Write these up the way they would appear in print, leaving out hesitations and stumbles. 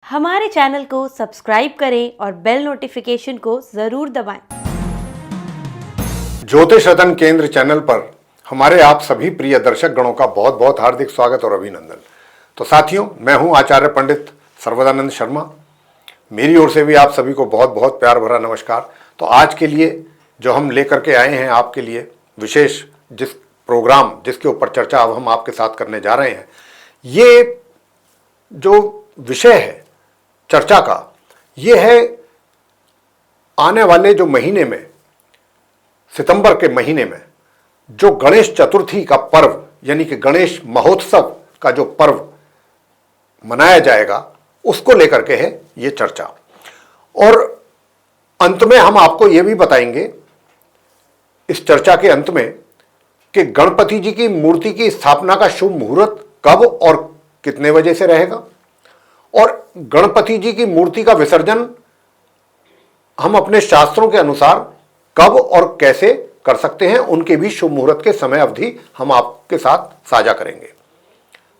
हमारे चैनल को सब्सक्राइब करें और बेल नोटिफिकेशन को जरूर दबाएं। ज्योतिष रतन केंद्र चैनल पर हमारे आप सभी प्रिय दर्शक गणों का बहुत बहुत हार्दिक स्वागत और अभिनंदन। तो साथियों, मैं हूं आचार्य पंडित सर्वदानंद शर्मा। मेरी ओर से भी आप सभी को बहुत बहुत प्यार भरा नमस्कार। तो आज के लिए जो हम लेकर के आए हैं आपके लिए विशेष जिसके ऊपर चर्चा अब हम आपके साथ करने जा रहे हैं, ये जो विषय है चर्चा का, ये है आने वाले जो महीने में, सितंबर के महीने में जो गणेश चतुर्थी का पर्व यानी कि गणेश महोत्सव का जो पर्व मनाया जाएगा, उसको लेकर के है ये चर्चा। और अंत में हम आपको ये भी बताएंगे इस चर्चा के अंत में कि गणपति जी की मूर्ति की स्थापना का शुभ मुहूर्त कब और कितने बजे से रहेगा, और गणपति जी की मूर्ति का विसर्जन हम अपने शास्त्रों के अनुसार कब और कैसे कर सकते हैं, उनके भी शुभ मुहूर्त के समय अवधि हम आपके साथ साझा करेंगे।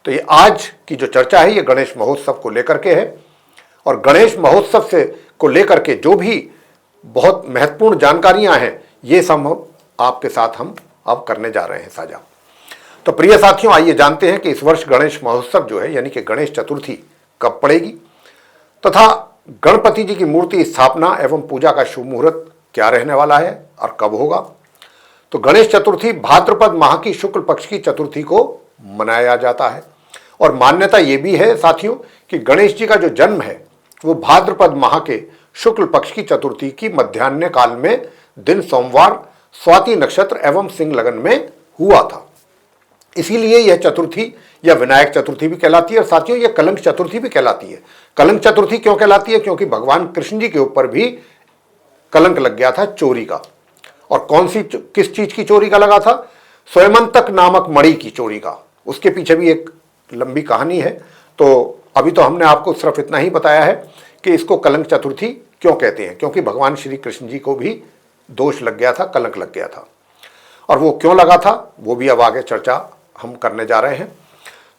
तो ये आज की जो चर्चा है ये गणेश महोत्सव को लेकर के है, और गणेश महोत्सव से को लेकर के जो भी बहुत महत्वपूर्ण जानकारियां हैं ये सब आपके साथ हम अब करने जा रहे हैं साझा। तो प्रिय साथियों, आइए जानते हैं कि इस वर्ष गणेश महोत्सव जो है यानी कि गणेश चतुर्थी कब पड़ेगी तथा गणपति जी की मूर्ति स्थापना एवं पूजा का शुभ मुहूर्त क्या रहने वाला है और कब होगा। तो गणेश चतुर्थी भाद्रपद माह की शुक्ल पक्ष की चतुर्थी को मनाया जाता है, और मान्यता ये भी है साथियों कि गणेश जी का जो जन्म है वो भाद्रपद माह के शुक्ल पक्ष की चतुर्थी की मध्याह्न काल में दिन सोमवार स्वाति नक्षत्र एवं सिंह लगन में हुआ था। इसीलिए यह चतुर्थी या विनायक चतुर्थी भी कहलाती है, और साथियों यह कलंक चतुर्थी भी कहलाती है। कलंक चतुर्थी क्यों कहलाती है? क्योंकि भगवान कृष्ण जी के ऊपर भी कलंक लग गया था चोरी का। और किस चीज की चोरी का लगा था? स्वयंतक नामक मणि की चोरी का। उसके पीछे भी एक लंबी कहानी है, तो अभी तो हमने आपको सिर्फ इतना ही बताया है कि इसको कलंक चतुर्थी क्यों कहते हैं, क्योंकि भगवान श्री कृष्ण जी को भी दोष लग गया था, कलंक लग गया था। और वो क्यों लगा था वो भी अब आगे चर्चा हम करने जा रहे हैं।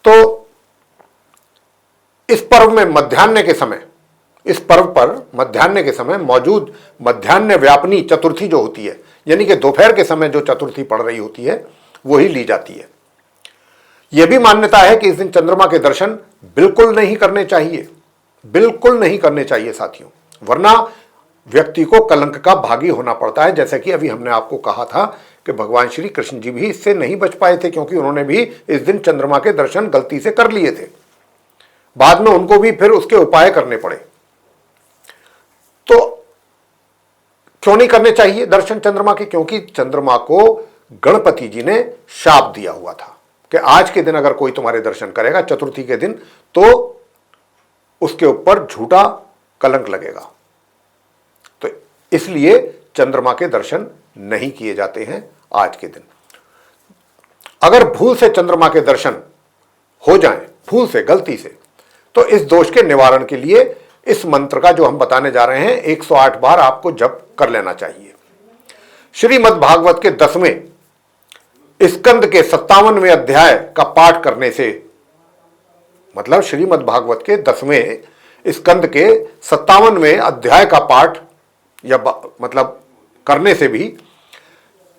तो इस पर्व में इस पर्व पर मध्याह्न के समय मौजूद मध्याह्न व्यापिनी चतुर्थी जो होती है, यानी कि दोपहर के समय जो चतुर्थी पड़ रही होती है वही ली जाती है। यह भी मान्यता है कि इस दिन चंद्रमा के दर्शन बिल्कुल नहीं करने चाहिए साथियों, वरना व्यक्ति को कलंक का भागी होना पड़ता है। जैसे कि अभी हमने आपको कहा था कि भगवान श्री कृष्ण जी भी इससे नहीं बच पाए थे, क्योंकि उन्होंने भी इस दिन चंद्रमा के दर्शन गलती से कर लिए थे। बाद में उनको भी फिर उसके उपाय करने पड़े। तो क्यों नहीं करने चाहिए दर्शन चंद्रमा के? क्योंकि चंद्रमा को गणपति जी ने शाप दिया हुआ था कि आज के दिन अगर कोई तुम्हारे दर्शन करेगा चतुर्थी के दिन, तो उसके ऊपर झूठा कलंक लगेगा। तो इसलिए चंद्रमा के दर्शन नहीं किए जाते हैं आज के दिन। अगर भूल से चंद्रमा के दर्शन हो जाएं, भूल से, गलती से, तो इस दोष के निवारण के लिए इस मंत्र का जो हम बताने जा रहे हैं 108 बार आपको जप कर लेना चाहिए। श्रीमद् भागवत के 10वें स्कंद के 57वें अध्याय का पाठ करने से, मतलब श्रीमद् भागवत के 10वें स्कंद के 57वें अध्याय का पाठ या मतलब करने से भी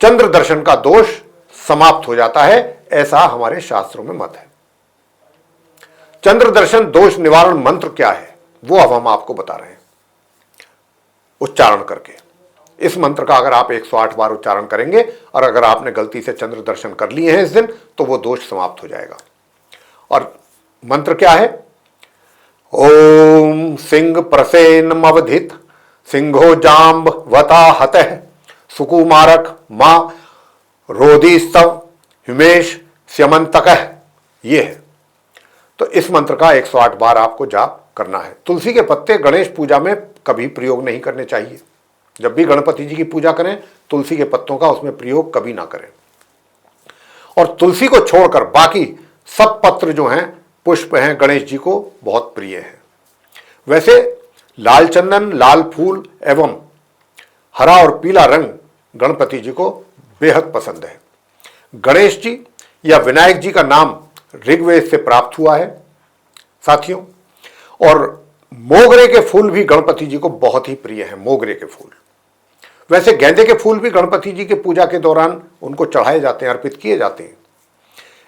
चंद्र दर्शन का दोष समाप्त हो जाता है, ऐसा हमारे शास्त्रों में मत है। चंद्र दर्शन दोष निवारण मंत्र क्या है वो अब हम आपको बता रहे हैं उच्चारण करके। इस मंत्र का अगर आप 108 बार उच्चारण करेंगे और अगर आपने गलती से चंद्र दर्शन कर लिए हैं इस दिन, तो वो दोष समाप्त हो जाएगा। और मंत्र क्या है? ओम सिंह प्रसेनमवधित सिंहो जाम्ब वता हतः सुकुमारक मां रोदिस्तव हिमेश स्यमंतकः। ये है। तो इस मंत्र का 108 बार आपको जाप करना है। तुलसी के पत्ते गणेश पूजा में कभी प्रयोग नहीं करने चाहिए। जब भी गणपति जी की पूजा करें, तुलसी के पत्तों का उसमें प्रयोग कभी ना करें। और तुलसी को छोड़कर बाकी सब पत्र जो हैं, पुष्प हैं, गणेश जी को बहुत प्रिय हैं। वैसे लाल चंदन, लाल फूल एवं हरा और पीला रंग गणपति जी को बेहद पसंद है। गणेश जी या विनायक जी का नाम ऋग्वेद से प्राप्त हुआ है साथियों, और मोगरे के फूल भी गणपति जी को बहुत ही प्रिय हैं। मोगरे के फूल, वैसे गेंदे के फूल भी गणपति जी के पूजा के दौरान उनको चढ़ाए जाते हैं, अर्पित किए जाते हैं।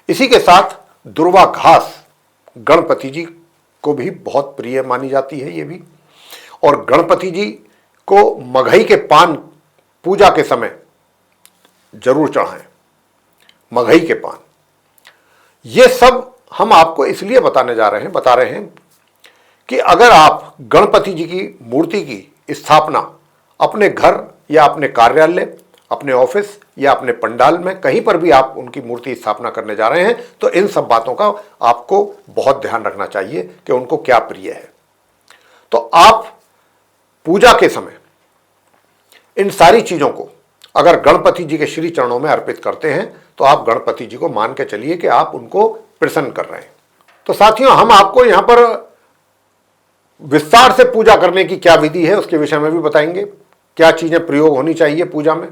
इसी के साथ दुर्वा घास गणपति जी को भी बहुत प्रिय मानी जाती है ये भी। और गणपति जी को मगही के पान पूजा के समय जरूर चढ़ाएं, मगही के पान। ये सब हम आपको इसलिए बता रहे हैं कि अगर आप गणपति जी की मूर्ति की स्थापना अपने घर या अपने कार्यालय, अपने ऑफिस या अपने पंडाल में कहीं पर भी आप उनकी मूर्ति स्थापना करने जा रहे हैं, तो इन सब बातों का आपको बहुत ध्यान रखना चाहिए कि उनको क्या प्रिय है। तो आप पूजा के समय इन सारी चीजों को अगर गणपति जी के श्री चरणों में अर्पित करते हैं तो आप गणपति जी को मान के चलिए कि आप उनको प्रसन्न कर रहे हैं। तो साथियों, हम आपको यहां पर विस्तार से पूजा करने की क्या विधि है उसके विषय में भी बताएंगे, क्या चीजें प्रयोग होनी चाहिए पूजा में,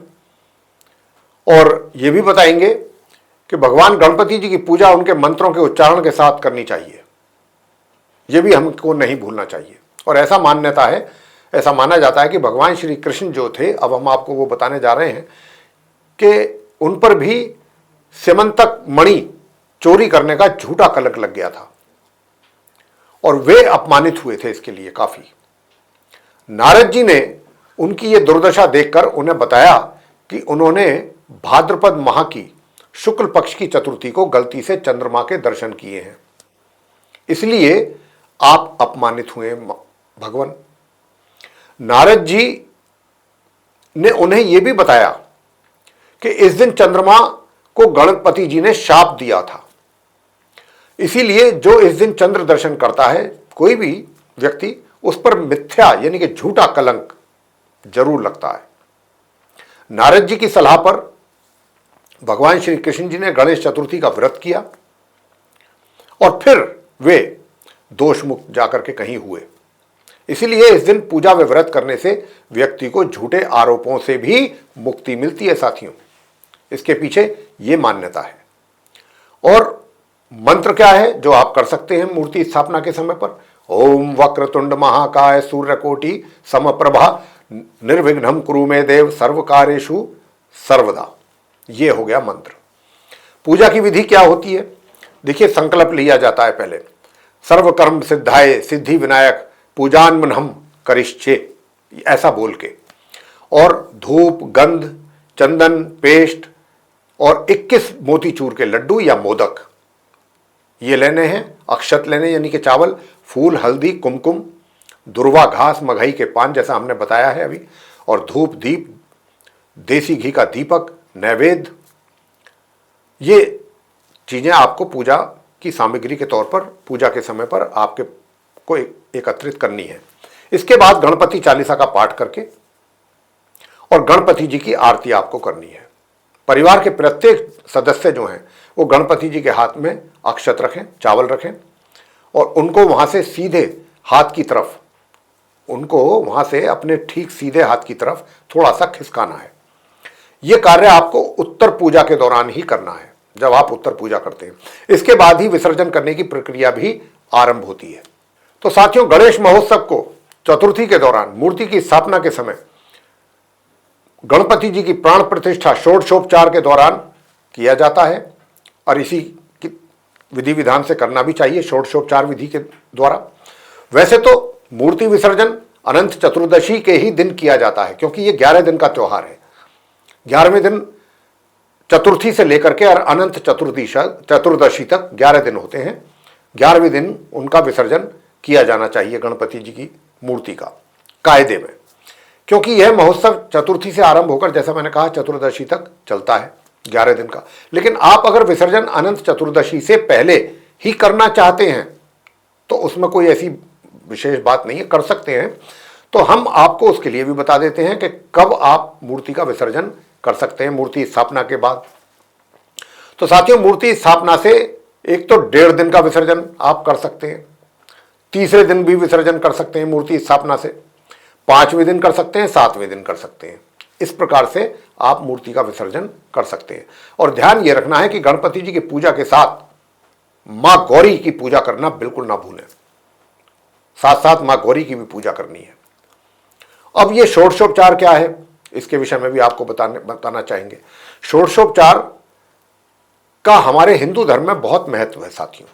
और यह भी बताएंगे कि भगवान गणपति जी की पूजा उनके मंत्रों के उच्चारण के साथ करनी चाहिए, यह भी हमको नहीं भूलना चाहिए। और ऐसा मान्यता है, ऐसा माना जाता है कि भगवान श्री कृष्ण जो थे, अब हम आपको वो बताने जा रहे हैं कि उन पर भी स्यमंतक मणि चोरी करने का झूठा कलंक लग गया था और वे अपमानित हुए थे इसके लिए काफी। नारद जी ने उनकी ये दुर्दशा देखकर उन्हें बताया कि उन्होंने भाद्रपद माह की शुक्ल पक्ष की चतुर्थी को गलती से चंद्रमा के दर्शन किए हैं, इसलिए आप अपमानित हुए भगवान। नारद जी ने उन्हें यह भी बताया कि इस दिन चंद्रमा को गणपति जी ने शाप दिया था, इसीलिए जो इस दिन चंद्र दर्शन करता है कोई भी व्यक्ति, उस पर मिथ्या यानी कि झूठा कलंक जरूर लगता है। नारद जी की सलाह पर भगवान श्री कृष्ण जी ने गणेश चतुर्थी का व्रत किया और फिर वे दोष मुक्त जाकर के कहीं हुए। इसीलिए इस दिन पूजा व व्रत करने से व्यक्ति को झूठे आरोपों से भी मुक्ति मिलती है साथियों, इसके पीछे ये मान्यता है। और मंत्र क्या है जो आप कर सकते हैं मूर्ति स्थापना के समय पर? ओम वक्रतुंड महाकाय सूर्यकोटि समप्रभा निर्विघ्नं कुरु मे देव सर्व कार्येषु सर्वदा। ये हो गया मंत्र। पूजा की विधि क्या होती है? देखिए, संकल्प लिया जाता है पहले, सर्वकर्म सिद्धाय सिद्धि विनायक पूजान्मनहम करिष्ये, ऐसा बोल के, और धूप गंध चंदन पेस्ट और 21 मोतीचूर के लड्डू या मोदक ये लेने हैं, अक्षत लेने यानी कि चावल, फूल हल्दी कुमकुम, दुर्वा घास मगही के पान जैसा हमने बताया है अभी, और धूप दीप देसी घी का दीपक नैवेद्य। ये चीजें आपको पूजा की सामग्री के तौर पर पूजा के समय पर आपके को एकत्रित करनी है। इसके बाद गणपति चालीसा का पाठ करके और गणपति जी की आरती आपको करनी है। परिवार के प्रत्येक सदस्य जो हैं वो गणपति जी के हाथ में अक्षत रखें, चावल रखें और उनको वहां से सीधे हाथ की तरफ, उनको वहां से अपने ठीक सीधे हाथ की तरफ थोड़ा सा खिसकाना है। यह कार्य आपको उत्तर पूजा के दौरान ही करना है, जब आप उत्तर पूजा करते हैं। इसके बाद ही विसर्जन करने की प्रक्रिया भी आरंभ होती है। तो साथियों, गणेश महोत्सव को चतुर्थी के दौरान मूर्ति की स्थापना के समय गणपति जी की प्राण प्रतिष्ठा षोडशोपचार के दौरान किया जाता है और इसी की विधि विधान से करना भी चाहिए, षोडशोपचार विधि के द्वारा। वैसे तो मूर्ति विसर्जन अनंत चतुर्दशी के ही दिन किया जाता है, क्योंकि ये 11 दिन का त्योहार है। 11वें दिन चतुर्थी से लेकर के और अनंत चतुर्दशी तक 11 दिन होते हैं। 11वें दिन उनका विसर्जन किया जाना चाहिए गणपति जी की मूर्ति का कायदे में, क्योंकि यह महोत्सव चतुर्थी से आरंभ होकर, जैसा मैंने कहा, चतुर्दशी तक चलता है, 11 दिन का। लेकिन आप अगर विसर्जन अनंत चतुर्दशी से पहले ही करना चाहते हैं तो उसमें कोई ऐसी विशेष बात नहीं है, कर सकते हैं। तो हम आपको उसके लिए भी बता देते हैं कि कब आप मूर्ति का विसर्जन कर सकते हैं मूर्ति स्थापना के बाद। तो साथियों, मूर्ति स्थापना से एक तो 1.5 दिन का विसर्जन आप कर सकते हैं, तीसरे दिन भी विसर्जन कर सकते हैं मूर्ति स्थापना से, 5वें दिन कर सकते हैं, 7वें दिन कर सकते हैं। इस प्रकार से आप मूर्ति का विसर्जन कर सकते हैं। और ध्यान यह रखना है कि गणपति जी की पूजा के साथ मां गौरी की पूजा करना बिल्कुल ना भूलें। साथ साथ माँ गौरी की भी पूजा करनी है। अब ये षोडशोपचार क्या है, इसके विषय में भी आपको बताना चाहेंगे। षोडशोपचार का हमारे हिंदू धर्म में बहुत महत्व है साथियों।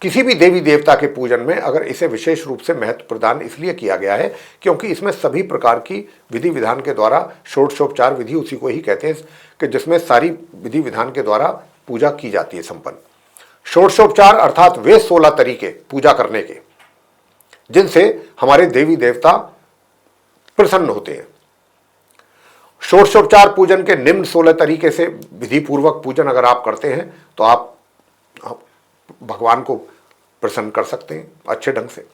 किसी भी देवी देवता के पूजन में अगर इसे विशेष रूप से महत्व प्रदान इसलिए किया गया है क्योंकि इसमें सभी प्रकार की विधि विधान के द्वारा, षोडशोपचार विधि उसी को ही कहते हैं कि जिसमें सारी विधि विधान के द्वारा पूजा की जाती है संपन्न। षोडशोपचार अर्थात वे 16 तरीके पूजा करने के जिनसे हमारे देवी देवता प्रसन्न होते हैं। षोडशोपचार पूजन के निम्न 16 तरीके से विधि पूर्वक पूजन अगर आप करते हैं तो आप भगवान को प्रसन्न कर सकते हैं अच्छे ढंग से।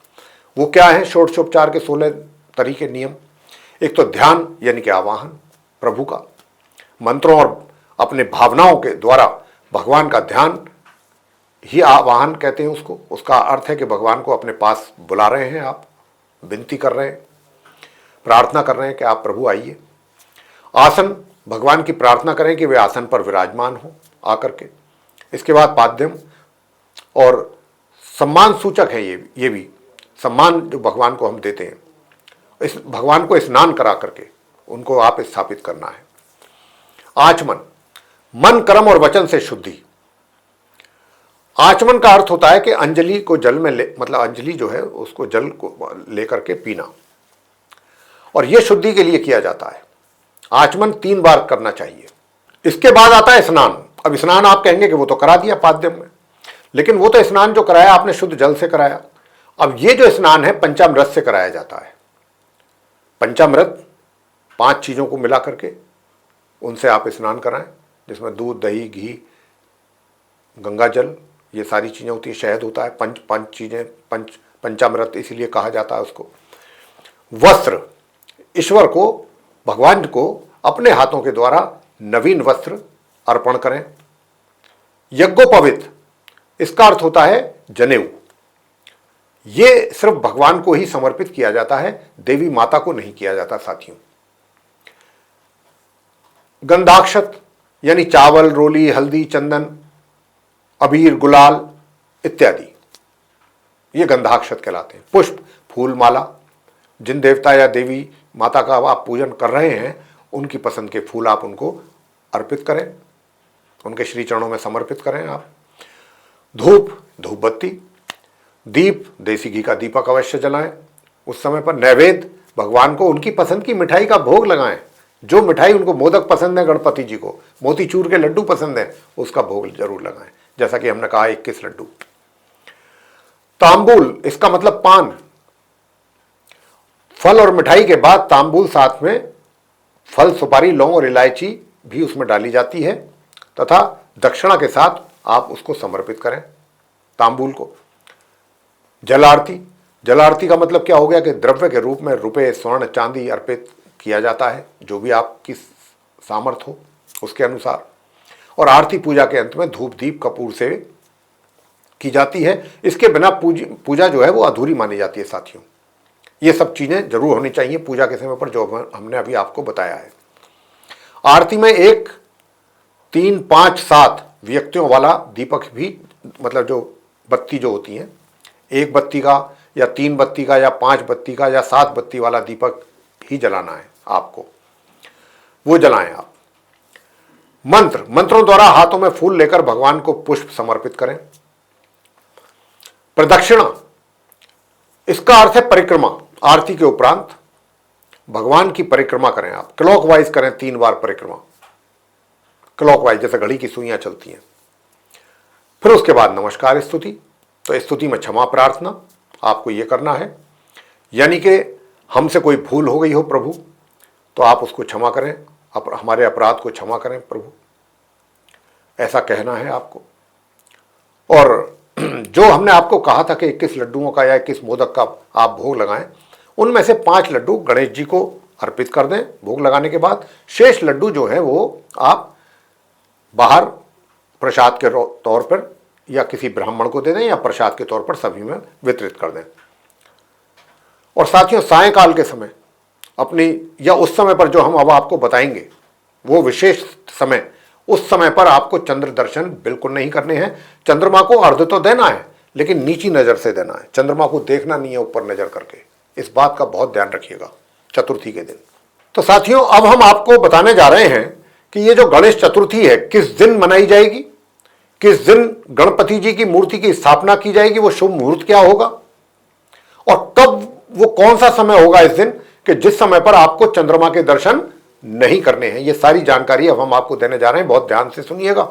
वो क्या है षोडशोपचार के 16 तरीके नियम? एक तो ध्यान यानी कि आवाहन प्रभु का, मंत्रों और अपने भावनाओं के द्वारा भगवान का ध्यान ही आवाहन कहते हैं उसको। उसका अर्थ है कि भगवान को अपने पास बुला रहे हैं, आप विनती कर रहे हैं, प्रार्थना कर रहे हैं कि आप प्रभु आइए। आसन, भगवान की प्रार्थना करें कि वे आसन पर विराजमान हो आकर के। इसके बाद पाद्यम और सम्मान सूचक है ये भी सम्मान जो भगवान को हम देते हैं, इस भगवान को स्नान करा करके उनको आप स्थापित करना है। आचमन, मन कर्म और वचन से शुद्धि। आचमन का अर्थ होता है कि अंजलि को जल में मतलब अंजलि जो है उसको जल को लेकर के पीना, और यह शुद्धि के लिए किया जाता है। आचमन 3 बार करना चाहिए। इसके बाद आता है स्नान। अब स्नान आप कहेंगे कि वो तो करा दिया पाद्यम में, लेकिन वो तो स्नान जो कराया आपने शुद्ध जल से कराया। अब ये जो स्नान है पंचामृत से कराया जाता है। पंचामृत 5 चीजों को मिला करके उनसे आप स्नान कराएं, जिसमें दूध, दही, घी, गंगा जल, ये सारी चीजें होती है, शहद होता है। पंच चीजें, पंचामृत इसीलिए कहा जाता है उसको। वस्त्र, ईश्वर को, भगवान को अपने हाथों के द्वारा नवीन वस्त्र अर्पण करें। यज्ञोपवीत, इसका अर्थ होता है जनेऊ। ये सिर्फ भगवान को ही समर्पित किया जाता है, देवी माता को नहीं किया जाता साथियों। गंधाक्षत यानी चावल, रोली, हल्दी, चंदन, अबीर, गुलाल इत्यादि, ये गंधाक्षत कहलाते हैं। पुष्प, फूल, माला, जिन देवता या देवी माता का आप पूजन कर रहे हैं उनकी पसंद के फूल आप उनको अर्पित करें, उनके श्री चरणों में समर्पित करें आप। धूप, धूप बत्ती, दीप, देसी घी का दीपक अवश्य जलाएं। उस समय पर नैवेद्य, भगवान को उनकी पसंद की मिठाई का भोग लगाएं। जो मिठाई उनको, मोदक पसंद है गणपति जी को, मोतीचूर के लड्डू पसंद है, उसका भोग जरूर लगाएं, जैसा कि हमने कहा 21 लड्डू। तांबूल, इसका मतलब पान। फल और मिठाई के बाद तांबूल, साथ में फल, सुपारी, लौंग और इलायची भी उसमें डाली जाती है तथा दक्षिणा के साथ आप उसको समर्पित करें तांबूल को। जल आरती, जल आरती का मतलब क्या हो गया कि द्रव्य के रूप में रुपए, स्वर्ण, चांदी अर्पित किया जाता है, जो भी आपकी सामर्थ्य हो उसके अनुसार। और आरती पूजा के अंत में धूप, दीप, कपूर से की जाती है। इसके बिना पूजा जो है वो अधूरी मानी जाती है साथियों। ये सब चीजें जरूर होनी चाहिए पूजा के समय पर, जो हमने अभी आपको बताया है। आरती में 1, 3, 5, 7 व्यक्तियों वाला दीपक भी, मतलब जो बत्ती जो होती है, 1 बत्ती का या 3 बत्ती का या 5 बत्ती का या 7 बत्ती वाला दीपक ही जलाना है आपको, वो जलाएं आप। मंत्र, मंत्रों द्वारा हाथों में फूल लेकर भगवान को पुष्प समर्पित करें। प्रदक्षिणा, इसका अर्थ है परिक्रमा। आरती के उपरांत भगवान की परिक्रमा करें आप, क्लॉकवाइज करें, 3 बार परिक्रमा, क्लॉकवाइज, जैसे घड़ी की सुइयां चलती हैं। फिर उसके बाद नमस्कार, स्तुति। तो स्तुति में क्षमा प्रार्थना आपको ये करना है, यानी कि हमसे कोई भूल हो गई हो प्रभु तो आप उसको क्षमा करें, हमारे अपराध को क्षमा करें प्रभु, ऐसा कहना है आपको। और जो हमने आपको कहा था कि 21 लड्डुओं का या 21 मोदक का आप भोग लगाएं, उनमें से 5 लड्डू गणेश जी को अर्पित कर दें भोग लगाने के बाद। शेष लड्डू जो है वो आप बाहर प्रसाद के तौर पर या किसी ब्राह्मण को दे दें या प्रसाद के तौर पर सभी में वितरित कर दें। और साथियों, सायंकाल के समय अपनी, या उस समय पर जो हम अब आपको बताएंगे वो विशेष समय, उस समय पर आपको चंद्र दर्शन बिल्कुल नहीं करने हैं। चंद्रमा को अर्घ्य तो देना है, लेकिन नीची नज़र से देना है, चंद्रमा को देखना नहीं है ऊपर नज़र करके। इस बात का बहुत ध्यान रखिएगा चतुर्थी के दिन। तो साथियों, अब हम आपको बताने जा रहे हैं कि ये जो गणेश चतुर्थी है किस दिन मनाई जाएगी, किस दिन गणपति जी की मूर्ति की स्थापना की जाएगी, वो शुभ मुहूर्त क्या होगा और कब, वो कौन सा समय होगा इस दिन कि जिस समय पर आपको चंद्रमा के दर्शन नहीं करने हैं। ये सारी जानकारी अब हम आपको देने जा रहे हैं, बहुत ध्यान से सुनिएगा।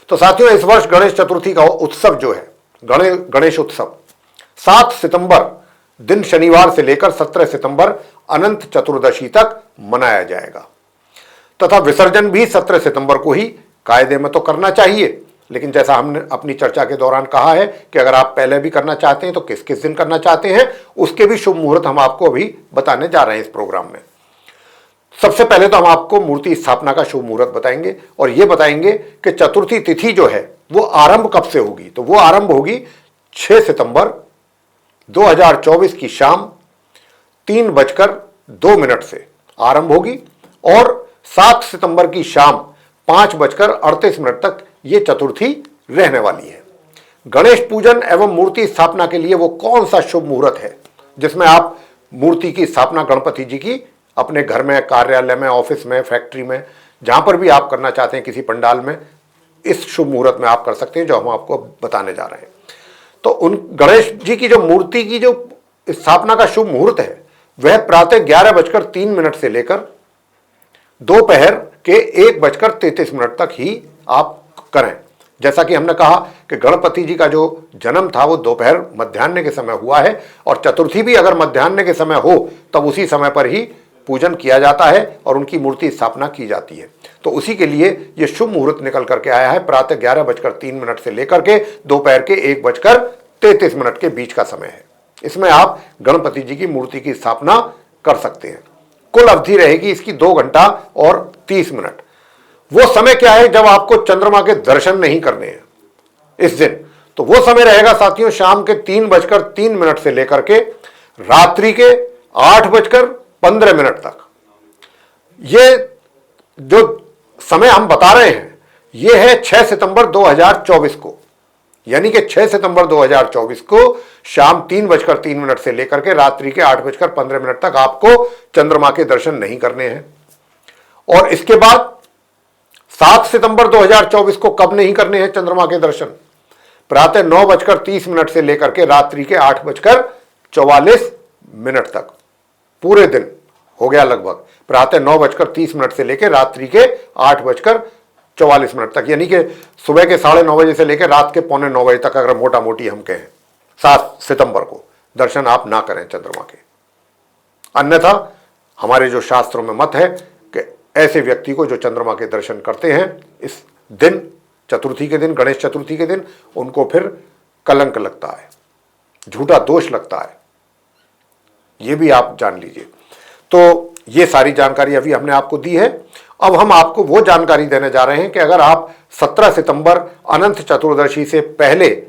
तो साथियों, इस वर्ष गणेश चतुर्थी का उत्सव जो है, गणेश उत्सव 7 सितंबर दिन शनिवार से लेकर 17 सितंबर अनंत चतुर्दशी तक मनाया जाएगा तथा विसर्जन भी 17 सितंबर को ही कायदे में तो करना चाहिए, लेकिन जैसा हमने अपनी चर्चा के दौरान कहा है कि अगर आप पहले भी करना चाहते हैं तो किस किस दिन करना चाहते हैं, उसके भी शुभ मुहूर्त हम आपको अभी बताने जा रहे हैं इस प्रोग्राम में। सबसे पहले तो हम आपको मूर्ति स्थापना का शुभ मुहूर्त बताएंगे और यह बताएंगे कि चतुर्थी तिथि जो है वो आरंभ कब से होगी। तो वो आरंभ होगी 6 सितंबर 2024 की शाम 3:02 से आरंभ होगी और 7 सितंबर की शाम 5:38 तक ये चतुर्थी रहने वाली है। गणेश पूजन एवं मूर्ति स्थापना के लिए वो कौन सा शुभ मुहूर्त है जिसमें आप मूर्ति की स्थापना गणपति जी की अपने घर में, कार्यालय में, ऑफिस में, फैक्ट्री में, जहां पर भी आप करना चाहते हैं, किसी पंडाल में, इस शुभ मुहूर्त में आप कर सकते हैं जो हम आपको बताने जा रहे हैं। तो उन गणेश जी की जो मूर्ति की जो स्थापना का शुभ मुहूर्त है वह प्रातः 11:03 से लेकर दोपहर के 1:33 तक ही आप करें। जैसा कि हमने कहा कि गणपति जी का जो जन्म था वो दोपहर मध्याह्न के समय हुआ है और चतुर्थी भी अगर मध्याह्न के समय हो तब उसी समय पर ही पूजन किया जाता है और उनकी मूर्ति स्थापना की जाती है। तो उसी के लिए ये शुभ मुहूर्त निकल करके आया है। प्रातः 11:03 से लेकर के दोपहर के 1:33 के बीच का समय है। इसमें आप गणपति जी की मूर्ति की स्थापना कर सकते हैं। कुल अवधि रहेगी इसकी 2 घंटा और 30 मिनट। वो समय क्या है जब आपको चंद्रमा के दर्शन नहीं करने हैं इस दिन, तो वो समय रहेगा साथियों शाम के 3:03 से लेकर के रात्रि के 8:15 तक। ये जो समय हम बता रहे हैं ये है 6 सितंबर 2024 को, यानी कि 6 सितंबर 2024 को शाम 3:03 से लेकर के रात्रि के 8:15 तक आपको चंद्रमा के दर्शन नहीं करने हैं। और इसके बाद 7 सितंबर 2024 को कब नहीं करने हैं चंद्रमा के दर्शन? प्रातः 9:30 से लेकर के रात्रि के 8:44 तक, पूरे दिन हो गया लगभग। प्रातः 9:30 से लेकर रात्रि के 8:44 तक, यानी कि सुबह के 9:30 बजे से लेकर रात के 9:45 बजे तक, अगर मोटा मोटी हम कहें 7 सितंबर को दर्शन आप ना करें चंद्रमा के। अन्यथा हमारे जो शास्त्रों में मत है कि ऐसे व्यक्ति को जो चंद्रमा के दर्शन करते हैं इस दिन, चतुर्थी के दिन, गणेश चतुर्थी के दिन, उनको फिर कलंक लगता है, झूठा दोष लगता है। ये भी आप जान लीजिए। तो ये सारी जानकारी अभी हमने आपको दी है। अब हम आपको वो जानकारी देने जा रहे हैं कि अगर आप 17 सितंबर अनंत चतुर्दशी से पहले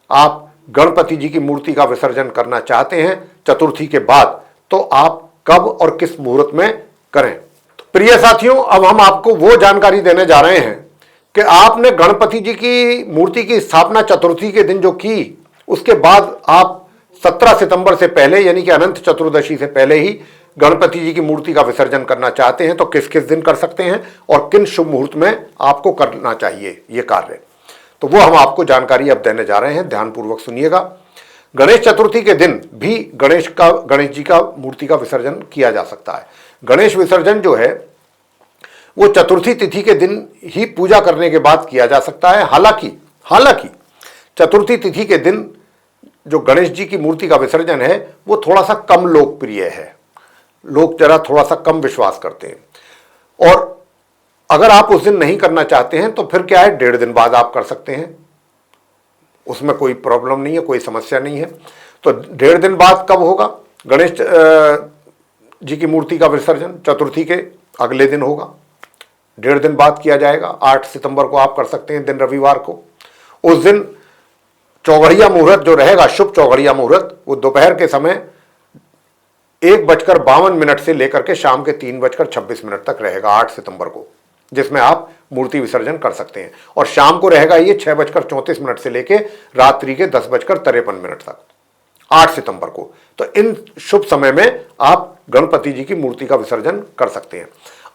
आप गणपति जी की मूर्ति का विसर्जन करना चाहते हैं चतुर्थी के बाद, तो आप कब और किस मुहूर्त में करें। तो प्रिय साथियों, अब हम आपको वो जानकारी देने जा रहे हैं कि आपने गणपति जी की मूर्ति की स्थापना चतुर्थी के दिन जो की, उसके बाद आप 17 सितंबर से पहले यानी कि अनंत चतुर्दशी से पहले ही गणपति जी की मूर्ति का विसर्जन करना चाहते हैं तो किस किस दिन कर सकते हैं और किन शुभ मुहूर्त में आपको करना चाहिए ये कार्य, तो वो हम आपको जानकारी अब देने जा रहे हैं। ध्यानपूर्वक सुनिएगा। गणेश चतुर्थी के दिन भी गणेश जी का मूर्ति का विसर्जन किया जा सकता है। गणेश विसर्जन जो है वो चतुर्थी तिथि के दिन ही पूजा करने के बाद किया जा सकता है। हालांकि चतुर्थी तिथि के दिन जो गणेश जी की मूर्ति का विसर्जन है वो थोड़ा सा कम लोकप्रिय है, लोग जरा थोड़ा सा कम विश्वास करते हैं। और अगर आप उस दिन नहीं करना चाहते हैं तो फिर क्या है, 1.5 दिन बाद आप कर सकते हैं, उसमें कोई प्रॉब्लम नहीं है, कोई समस्या नहीं है। तो 1.5 दिन बाद कब होगा गणेश जी की मूर्ति का विसर्जन? चतुर्थी के अगले दिन होगा, 1.5 दिन बाद किया जाएगा। 8 सितंबर को आप कर सकते हैं, दिन रविवार को। उस दिन चौघड़िया मुहूर्त जो रहेगा, शुभ चौघड़िया मुहूर्त, वो दोपहर के समय 1:52 से लेकर के शाम के 3:26 तक रहेगा 8 सितंबर को, जिसमें आप मूर्ति विसर्जन कर सकते हैं। और शाम को रहेगा ये 6:34 से लेके रात्रि के 10:53 तक, 8 सितंबर को। तो इन शुभ समय में आप गणपति जी की मूर्ति का विसर्जन कर सकते हैं।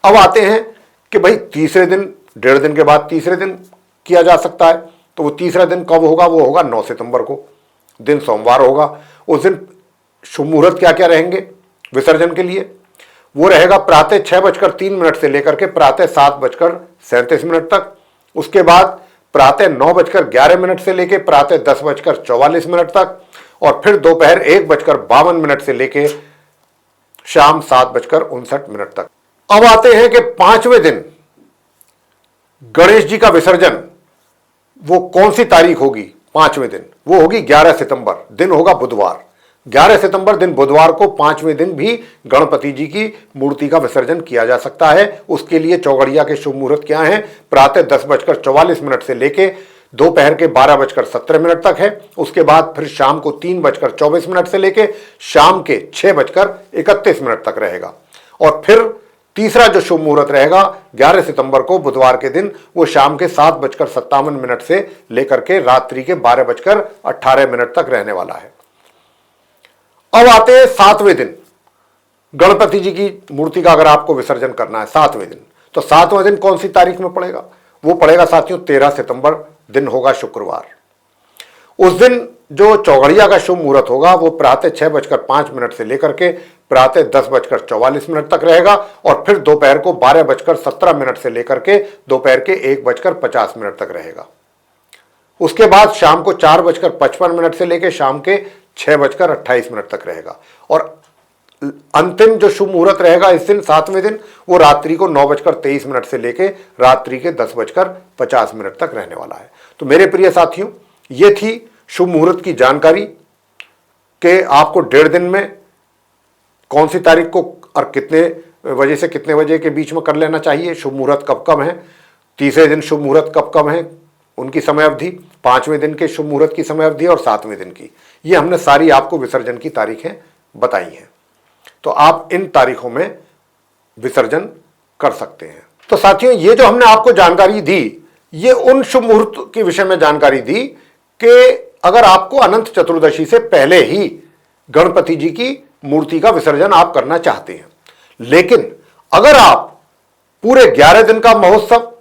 अब आते हैं कि भाई तीसरे दिन, 1.5 दिन के बाद तीसरे दिन किया जा सकता है। तो वो तीसरा दिन कब होगा? वो होगा 9 सितंबर को, दिन सोमवार होगा। उस दिन शुभ मुहूर्त क्या क्या रहेंगे विसर्जन के लिए? वो रहेगा प्रातः 6:03 से लेकर के प्रातः 7:37 तक। उसके बाद प्रातः 9:11 से लेकर प्रातः 10:44 तक, और फिर दोपहर 1:52 से लेकर शाम 7:59 तक। अब आते हैं कि 5वें दिन गणेश जी का विसर्जन, वो कौन सी तारीख होगी? 5वें दिन वो होगी 11 सितंबर, दिन होगा बुधवार। 11 सितंबर दिन बुधवार को 5वें दिन भी गणपति जी की मूर्ति का विसर्जन किया जा सकता है। उसके लिए चौगड़िया के शुभ मुहूर्त क्या हैं? प्रातः 10:44 से लेके दोपहर के 12:17 तक है। उसके बाद फिर शाम को 3:24 से लेके शाम के 6:31 तक रहेगा। और फिर तीसरा जो शुभ मुहूर्त रहेगा 11 सितंबर को बुधवार के दिन, वो शाम के 7:57 से लेकर के रात्रि के 12:18 तक रहने वाला है। अब आते हैं 7वें दिन, गणपति जी की मूर्ति का अगर आपको विसर्जन करना है 7वें दिन, तो 7वां दिन कौन सी तारीख में पड़ेगा? वो पड़ेगा साथियों 13 सितंबर, दिन होगा शुक्रवार। उस दिन जो चौगड़िया का शुभ मुहूर्त होगा वो प्रातः 6:05 से लेकर के प्रातः 10:44 तक रहेगा, और फिर दोपहर को 12:17 से लेकर के दोपहर के 1:50 तक रहेगा। उसके बाद शाम को 4:55 से लेकर शाम के 6:28 तक रहेगा। और अंतिम जो शुभ मुहूर्त रहेगा इस दिन 7वें दिन, वो रात्रि को 9:23 से लेकर रात्रि के 10:50 तक रहने वाला है। तो मेरे प्रिय साथियों, ये थी शुभ मुहूर्त की जानकारी कि आपको 1.5 दिन में कौन सी तारीख को और कितने बजे से कितने बजे के बीच में कर लेना चाहिए, शुभ मुहूर्त कब कब है, तीसरे दिन शुभ मुहूर्त कब कब है, उनकी समय अवधि, 5वें दिन के शुभ मुहूर्त की समय अवधि और 7वें दिन की। ये हमने सारी आपको विसर्जन की तारीखें बताई हैं। तो आप इन तारीखों में विसर्जन कर सकते हैं। तो साथियों, ये जो हमने आपको जानकारी दी, ये उन शुभ मुहूर्त के विषय में जानकारी दी कि अगर आपको अनंत चतुर्दशी से पहले ही गणपति जी की मूर्ति का विसर्जन आप करना चाहते हैं, लेकिन अगर आप पूरे 11 दिन का महोत्सव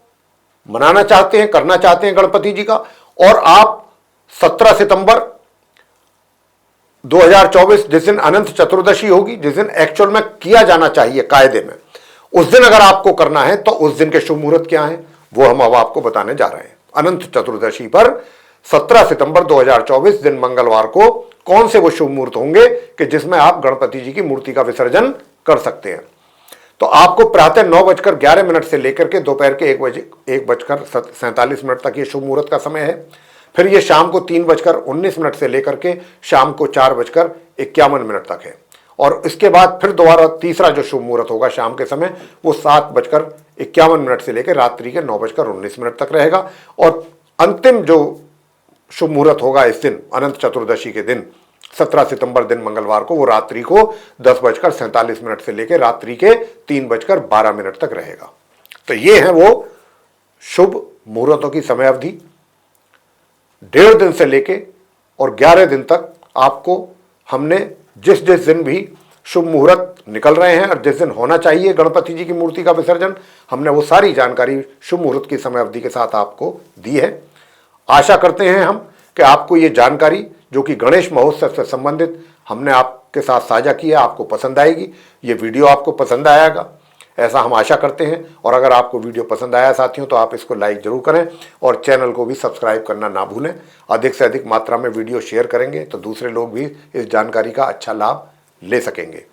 मनाना चाहते हैं, करना चाहते हैं गणपति जी का, और आप 17 सितंबर 2024 जिस दिन अनंत चतुर्दशी होगी, जिस दिन एक्चुअल में किया जाना चाहिए कायदे में, उस दिन अगर आपको करना है तो उस दिन के शुभ मुहूर्त क्या हैं वो हम अब आपको बताने जा रहे हैं। अनंत चतुर्दशी पर 17 सितंबर 2024 दिन मंगलवार को कौन से वो शुभ मुहूर्त होंगे कि जिसमें आप गणपति जी की मूर्ति का विसर्जन कर सकते हैं। तो आपको प्रातः 9:11 से लेकर के दोपहर के 1:47 तक ये शुभ मुहूर्त का समय है। फिर ये शाम को 3:19 से लेकर के शाम को 4:51 तक है। और इसके बाद फिर दोबारा तीसरा जो शुभ मुहूर्त होगा शाम के समय, वो 7:51 से लेकर रात्रि के 9:19 तक रहेगा। और अंतिम जो शुभ मुहूर्त होगा इस दिन अनंत चतुर्दशी के दिन 17 सितंबर दिन मंगलवार को, वो रात्रि को 10:47 से लेकर रात्रि के 3:12 तक रहेगा। तो ये है वो शुभ मुहूर्तों की समय अवधि। 1.5 दिन से लेके और 11 दिन तक आपको हमने जिस जिस दिन भी शुभ मुहूर्त निकल रहे हैं और जिस दिन होना चाहिए गणपति जी की मूर्ति का विसर्जन, हमने वो सारी जानकारी शुभ मुहूर्त की समय अवधि के साथ आपको दी है। आशा करते हैं हम कि आपको ये जानकारी जो कि गणेश महोत्सव से संबंधित हमने आपके साथ साझा की है, आपको पसंद आएगी। ये वीडियो आपको पसंद आएगा, ऐसा हम आशा करते हैं। और अगर आपको वीडियो पसंद आया साथियों, तो आप इसको लाइक जरूर करें और चैनल को भी सब्सक्राइब करना ना भूलें। अधिक से अधिक मात्रा में वीडियो शेयर करेंगे तो दूसरे लोग भी इस जानकारी का अच्छा लाभ ले सकेंगे।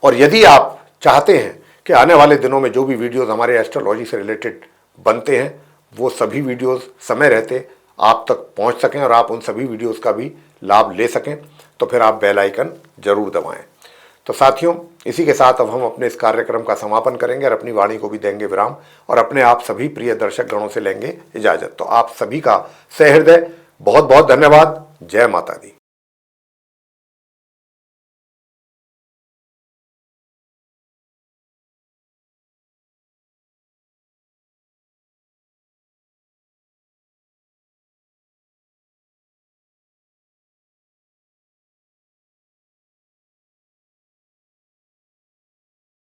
और यदि आप चाहते हैं कि आने वाले दिनों में जो भी वीडियोस हमारे एस्ट्रोलॉजी से रिलेटेड बनते हैं, वो सभी वीडियोस समय रहते आप तक पहुंच सकें और आप उन सभी वीडियोस का भी लाभ ले सकें, तो फिर आप बेल आइकन जरूर दबाएं। तो साथियों, इसी के साथ अब हम अपने इस कार्यक्रम का समापन करेंगे और अपनी वाणी को भी देंगे विराम और अपने आप सभी प्रिय दर्शक गणों से लेंगे इजाजत। तो आप सभी का सहृदय बहुत बहुत धन्यवाद। जय माता दी।